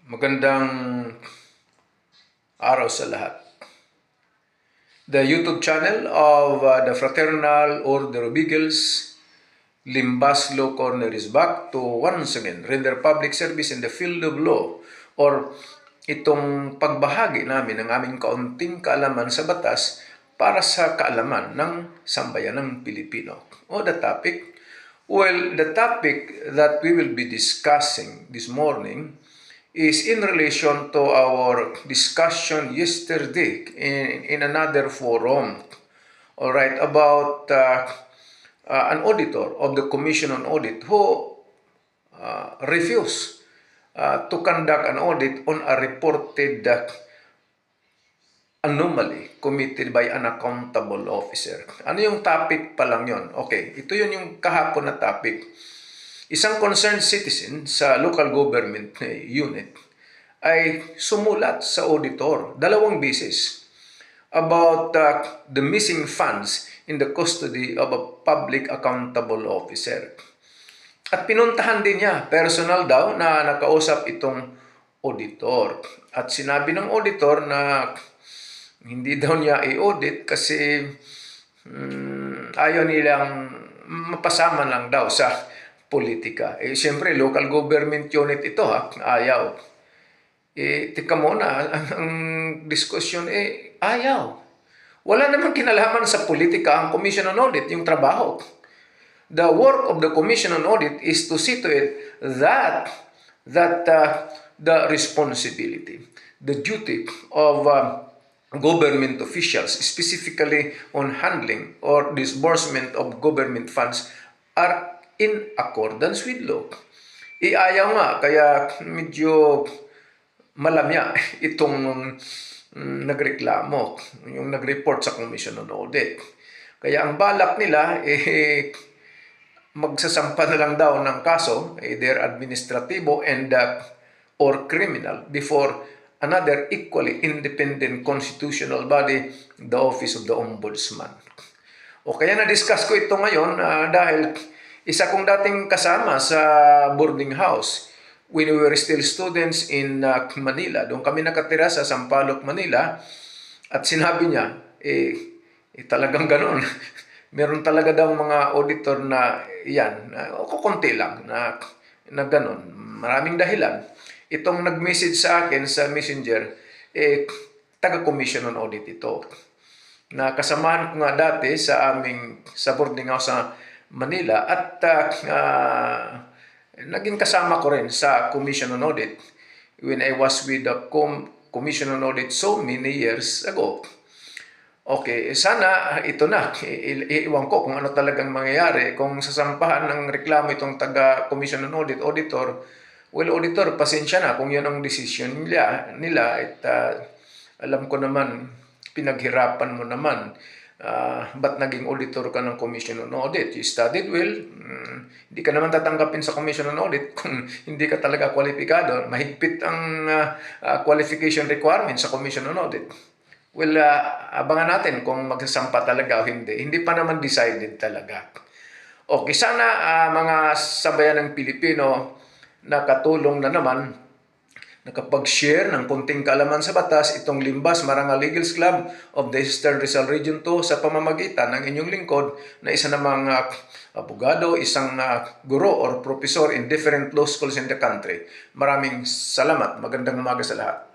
Magandang araw sa lahat. The YouTube channel of the Fraternal Order of Eagles, Limbaslo Corner is back to once again render public service in the field of law, or itong pagbahagi namin ng aming kaunting kaalaman sa batas para sa kaalaman ng sambayanang Pilipino. O the topic? Well, the topic that we will be discussing this morning is in relation to our discussion yesterday in another forum, all right, about an auditor of the Commission on Audit who refused to conduct an audit on a reported anomaly committed by an accountable officer. Ano yung topic pa lang yun? Okay, ito yun yung kahapon na topic. Isang concerned citizen sa local government unit ay sumulat sa auditor 2 beses about the missing funds in the custody of a public accountable officer. At pinuntahan din niya, personal daw, na nakausap itong auditor. At sinabi ng auditor na hindi daw niya i-audit kasi ayaw nilang mapasama lang daw sa politika. Siyempre, local government unit ito, ayaw. Tika muna, ang diskusyon, ayaw. Wala namang kinalaman sa politika ang Commission on Audit, yung trabaho. The work of the Commission on Audit is to see to it that the responsibility, the duty of government officials, specifically on handling or disbursement of government funds, are in accordance with law. Ayaw nga, kaya medyo malamya itong nagreklamo, yung nag-report sa Commission on Audit. Kaya ang balak nila, magsasampa na lang daw ng kaso, either administratibo and or criminal, before another equally independent constitutional body, the Office of the Ombudsman. O kaya na-discuss ko ito ngayon dahil isa kong dating kasama sa boarding house when we were still students in Manila. Doon kami nakatira sa Sampaloc, Manila. At sinabi niya, talagang ganun. Meron talaga daw mga auditor na yan, kukunti lang na ganun. Maraming dahilan. Itong nag-message sa akin sa Messenger, taga-Commission on Audit ito. Na kasamahan ko nga dati sa boarding house sa Manila at naging kasama ko rin sa Commission on Audit when I was with the Commission on Audit so many years ago. Okay, sana ito na. Iwan ko kung ano talagang mangyayari. Kung sasampahan ng reklamo itong taga-Commission on Audit, auditor, well, auditor, pasensya na kung yun ang decision nila at alam ko naman, pinaghirapan mo naman. Ba't naging auditor ka ng Commission on Audit? You studied well. Hindi ka naman tatanggapin sa Commission on Audit kung hindi ka talaga kwalipikado. Mahigpit ang qualification requirement sa Commission on Audit. Well, abangan natin kung magsasampa talaga o hindi. Hindi pa naman decided talaga. Okay, sana mga sabayan ng Pilipino nakatulong na naman, nakapag-share ng kunting kaalaman sa batas itong Limbas Marangal Eagles Club of the Eastern Rizal Region 2 sa pamamagitan ng inyong lingkod na isa namang abogado, isang guro or professor in different law schools in the country. Maraming salamat. Magandang umaga sa lahat.